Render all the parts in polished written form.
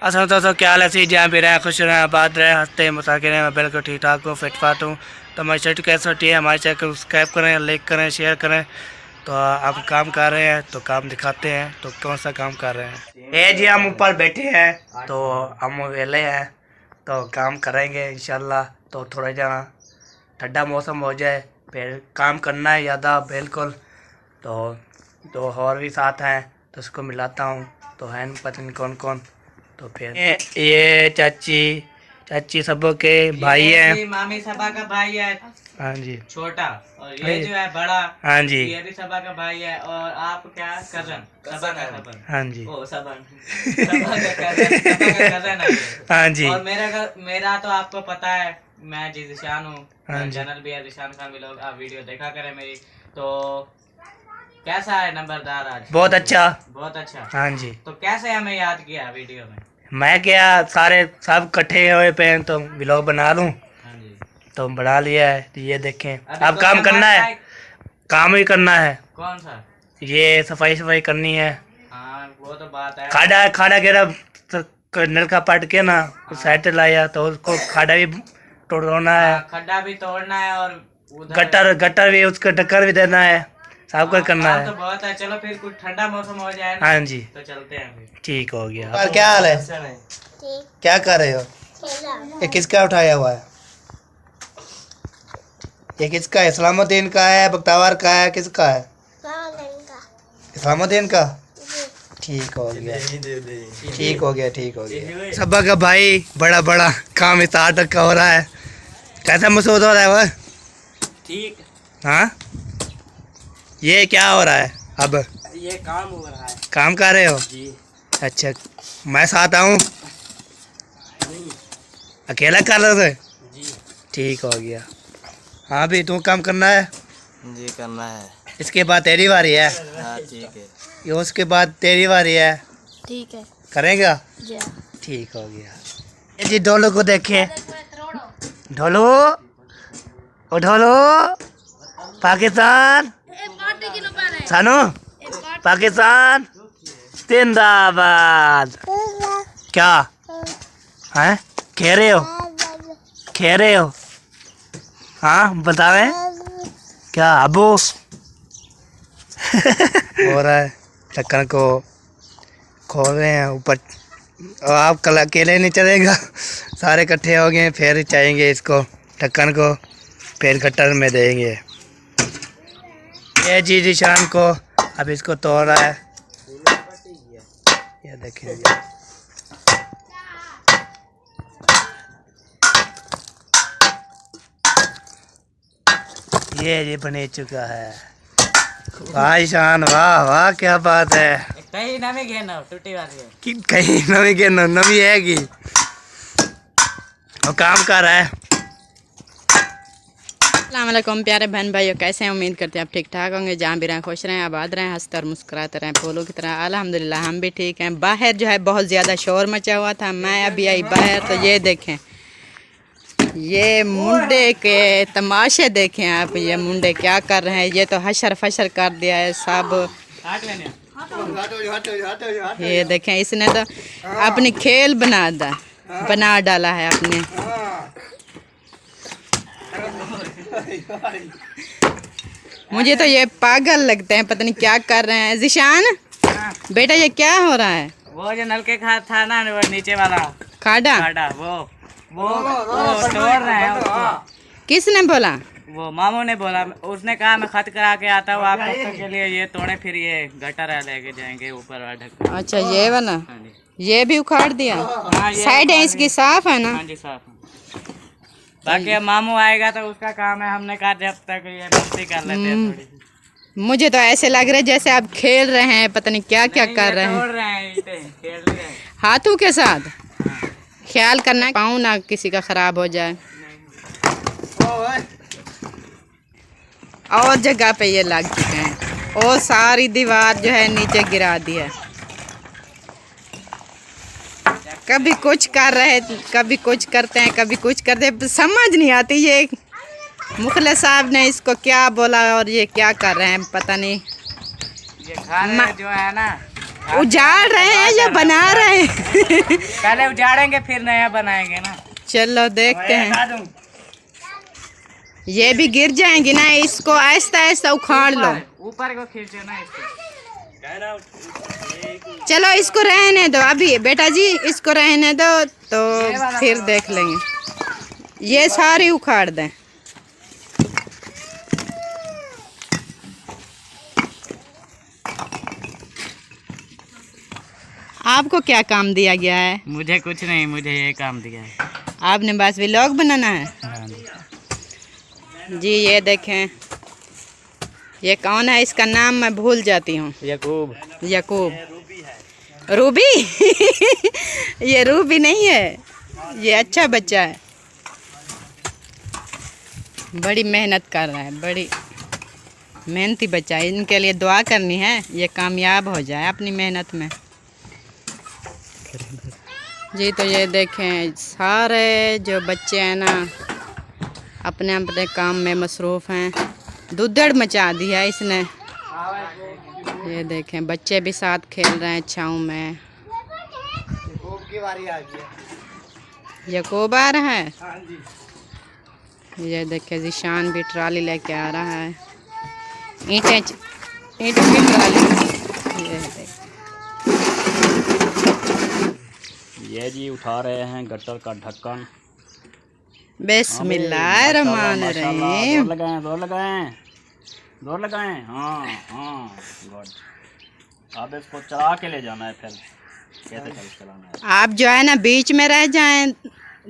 असल दोस्तों क्या हाल है सी जहाँ भी रहें खुश रहें आबाद रहें हंसते मजाके रहें मैं बिल्कुल ठीक ठाक हूँ फिट फाट हूँ। तो हमारी चैनल कैसे होती है हमारे चैनल को सब्सक्राइब करें लाइक करें शेयर करें। तो आप काम कर रहे हैं तो काम दिखाते हैं तो कौन सा काम कर रहे हैं। ये जी हम ऊपर बैठे हैं तो हम वेले हैं तो काम करेंगे इंशाल्लाह। तो थोड़ा जहाँ ठंडा मौसम हो जाए फिर काम करना है ज़्यादा बिल्कुल। तो और भी साथ हैं तो उसको मिलाता हूँ तो है पता नहीं कौन कौन। तो फिर ये चाची सबों के भाई हैं। मामी सबा का भाई है। हाँ जी छोटा और ये जो है बड़ा। हाँ जी ये भी सबा का भाई है और आप क्या कजन सबा का सबन। हाँ जी ओ सबन सबा का कजन है। हाँ जी और मेरा तो आपको पता है मैं जिशान हूँ। हाँ जी चैनल भी है जिशान खान व्लॉग। आप वीडियो देखा करें मेरी। तो कैसा है नंबरदार आज? बहुत अच्छा बहुत अच्छा। हाँ जी। तो कैसे हमें याद किया वीडियो में? मैं क्या सारे सब इकट्ठे हुए पे हैं तो व्लॉग बना लूं। हाँ जी तो बना लिया है तो ये देखें अभी अब तो काम करना है काम ही करना है। कौन सा? ये सफाई करनी है। हाँ वो तो बात है। खाड़ा गिरा तो नलका पट के ना साइड लाया तो उसको खाड़ा भी तोड़ना है। खड्डा भी तोड़ना है और गटर भी उसका ढक्कर भी देना है सब कुछ करना काम है। तो बहुत है। चलो फिर कुछ ठंडा मौसम हो जाए ना हाँ जी तो चलते हैं फिर। ठीक हो गया। और क्या हाल है क्या कर रहे हो? ये किसका उठाया हुआ है? ये किसका है? इस्लामुद्दीन का है बख्तावर का है किसका है? इस्लामुद्दीन का। ठीक हो गया ठीक हो गया ठीक हो गया। सबा का भाई बड़ा बड़ा काम स्टार्ट का हो रहा है। कैसा महसूस हो रहा है वह? ठीक। हाँ ये क्या हो रहा है अब? ये काम हो रहा है। काम कर रहे हो जी। अच्छा मैं साथ आऊँ? अकेला कर रहे थे? जी ठीक हो गया। हाँ भी तू काम करना है? जी करना है। इसके बाद तेरी बारी है। हाँ ठीक है। ये उसके बाद तेरी बारी है। ठीक है करेगा? ठीक हो गया। ये जी ढोलू को देखे ढोलू ओ ढोलू पाकिस्तान सानू पाकिस्तान जिंदाबाद। क्या है कह रहे हो हाँ बतावे क्या अबू हो रहा है ढक्कन को खोल रहे हैं ऊपर। आप कल अकेले नहीं चलेगा सारे इकट्ठे हो गए फिर चाहेंगे इसको ढक्कन को फिर गटर में देंगे। ये जी शान को अब इसको तोड़ रहा है ये देखेंगे। ये बने चुका है। वाह ईशान वाह वाह क्या बात है। कहीं नवी गेना टूटी वाली है कि कहीं नवी के नवी है कि और काम कर रहा है। अस्सलामुअलैकुम प्यारे बहन भाइयों, कैसे हैं? उम्मीद करते हैं आप ठीक ठाक होंगे। जहाँ भी रहें खुश रहें आबाद रहें हंसते और मुस्कुराते रहें फूलों की तरह। अल्हम्दुलिल्लाह हम भी ठीक हैं। बाहर जो है बहुत ज़्यादा शोर मचा हुआ था। मैं अभी आई बाहर तो ये देखें ये मुंडे के तमाशे देखें आप। ये मुंडे क्या कर रहे हैं? ये तो हशर फशर कर दिया है सब। ये देखें इसने तो अपनी खेल बना डाला है अपने। मुझे तो ये पागल लगते हैं पता नहीं क्या कर रहे हैं। जिशान बेटा ये क्या हो रहा है? वो जो नल के था ना वो नीचे वाला खाड़ा वो तोड़ रहे हैं उसको। किसने बोला? वो मामू ने बोला। उसने कहा मैं खत करा के आता हूँ आप तब तक के लिए ये तोड़े फिर ये गटर लेके जाएंगे ऊपर वाला ढक्कन। अच्छा ये वाला हाँ जी। ये भी उखाड़ दिया। हाँ, ये साइड है इसकी साफ है ना? हाँ जी साफ है। बाकी अब मामू आएगा तो उसका काम है। हमने कहा जब तक ये मस्ती कर लेते हैं थोड़ी सी। मुझे तो ऐसे लग रहा है जैसे आप खेल रहे हैं पता नहीं क्या क्या कर रहे हैं। तोड़ रहे हैं खेल रहे हैं हाथों के साथ। ख्याल करना पाँव ना किसी का खराब हो जाए। और जगह पे ये लग चुके हैं और सारी दीवार जो है नीचे गिरा दी है। कभी कुछ कर रहे कभी कुछ करते हैं कभी कुछ करते हैं समझ नहीं आती। ये मुखलिस साहब ने इसको क्या बोला और ये क्या कर रहे हैं पता नहीं। ये खाने जो है ना उजाड़ रहे हैं या बना रहे हैं? पहले उजाड़ेंगे फिर नया बनाएंगे ना। चलो देखते हैं। ये भी गिर जाएंगी ना, इसको आहिस्ता आहिस्ता उखाड़ लो। ऊपर को खींचो ना इसको। चलो इसको रहने दो अभी बेटा जी, इसको रहने दो तो फिर देख लेंगे। ये सारी उखाड़ दें। आपको क्या काम दिया गया है? मुझे कुछ नहीं, मुझे ये काम दिया है। आपने बस व्लॉग बनाना है? हाँ जी ये देखें, ये कौन है? इसका नाम मैं भूल जाती हूँ। यकूब। यकूब। रूबी? ये रूबी नहीं है, ये अच्छा बच्चा है, बड़ी मेहनत कर रहा है, बड़ी मेहनती बच्चा है। इनके लिए दुआ करनी है, ये कामयाब हो जाए अपनी मेहनत में। जी तो ये देखें, सारे जो बच्चे हैं ना अपने अपने काम में मसरूफ़ हैं। दुद्धड़ मचा दी है इसने। ये देखें बच्चे भी साथ खेल रहे हैं छाँव में। यकूब आ रहा है। ये देखें ज़ीशान भी ट्राली लेके आ रहा है, ईंटों की ट्राली। ये जी उठा रहे हैं गटर का ढक्कन। बिस्मिल्लाहिर्रहमानिर्रहीम। जोर लगाएं, जोर लगाएं, जोर लगाएं। हाँ हाँ गुड। अब इसको चला के ले जाना है। फिर कैसे चलाना है? आप जो है ना बीच में रह जाएं,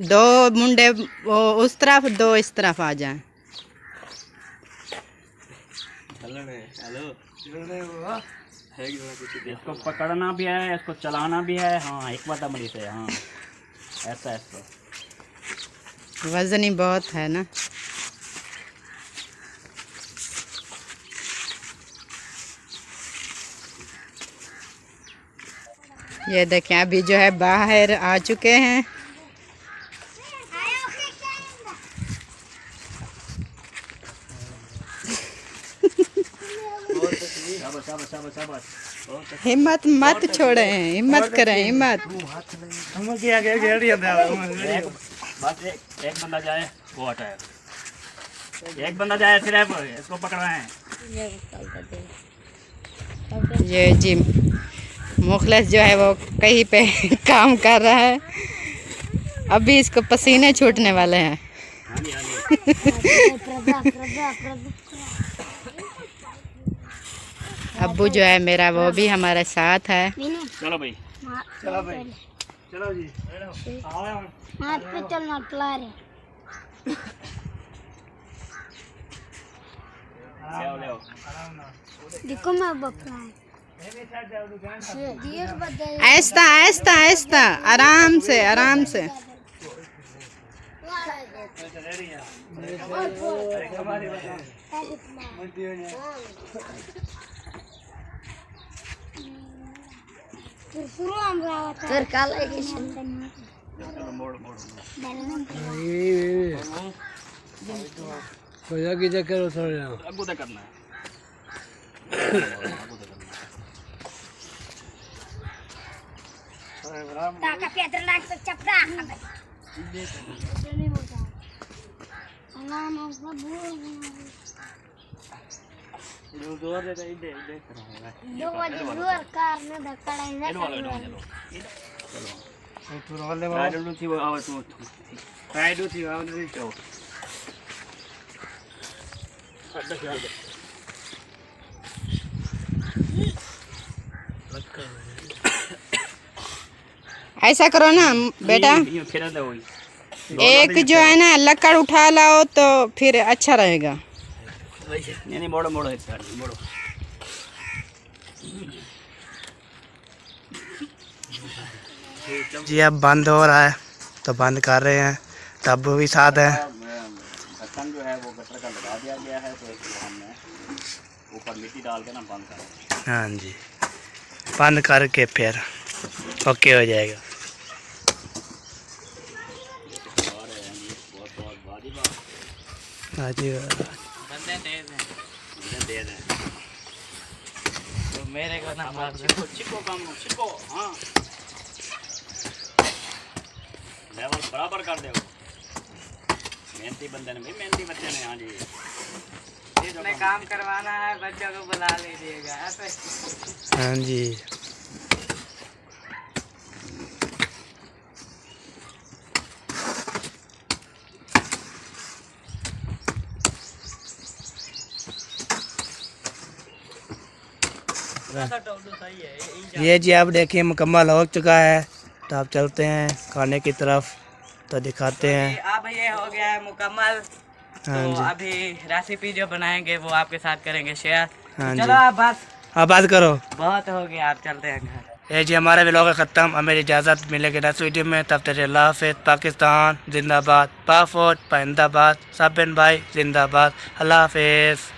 दो मुंडे वो उस तरफ, दो इस तरफ आ जाएं। इसको पकड़ना भी है, इसको चलाना भी है। हाँ एक बात मरी से। हाँ ऐसा ऐसा वजन ही बहुत है ना। ये देखें अभी जो है बाहर आ चुके हैं। हिम्मत मत छोड़े, हिम्मत करें, हिम्मत। बस एक बंदा जाए वो हटाए, एक बंदा जाए सिर्फ इसको पकड़वाएं। ये जी मुखलिस जो है वो कहीं पे काम कर रहा है, अभी इसको पसीने छूटने वाले हैं। अब्बू जो है मेरा वो भी हमारे साथ है। चलो भाई, चलो भाई, चलो जी। हाथ पे चलना पला रहे। देखो मैं बकरा आहिस्ता आहिस्ता आहिस्ता, आराम से आराम से। फिर काला अगू तक करना है। ताका पेटर लाग तो चपड़ा जोर दे दे दे दो बजे जोर कार में धक्का चलो थोड़ा वाले राइडू थी वो आवाज तो राइडू थी आवाज नहीं तो ऐसा करो ना बेटा, ये फिर दे वही एक जो है ना लकड़ उठा लाओ तो फिर अच्छा रहेगा। नहीं नहीं मोड़ो मोड़ो, एक साइड मोड़ो। जी अब बंद हो रहा है तो बंद कर रहे हैं, तब भी साथ है। ढक्कन जो है वो गटर का लगा दिया गया है, तो इसको हमने ऊपर मिट्टी डाल के ना बंद कर। हाँ जी, बंद करके फिर ओके हो जाएगा। हाँ जी बंदे तेज हैं। दे दें मेरे को ना मार दो। छिको छिको काम छिको हाँ लेवल बराबर कर दो मेहनती बंदे ने भाई मेहनती बच्चे ने हाँ जी जिसने काम करवाना है बच्चों को बुला लीजिएगा ऐसे। हाँ जी ये जी आप देखिए मुकम्मल हो चुका है तो आप चलते हैं खाने की तरफ तो दिखाते हैं। अब ये हो गया है मुकम्मल। हाँ तो जी अभी रेसिपी जो बनाएंगे वो आपके साथ करेंगे शेयर। हाँ चलो जी आप बस आप बात करो। बहुत हो गया आप चलते हैं घर। ये जी हमारा व्लॉग ख़त्म। हमें इजाज़त मिलेगी नेक्स्ट वीडियो में। तब तक अल्लाह हाफ़िज़। पाकिस्तान जिंदाबाद, पाफौज पाइंदाबाद, साबिन भाई जिंदाबाद। अल्लाह हाफ़िज़।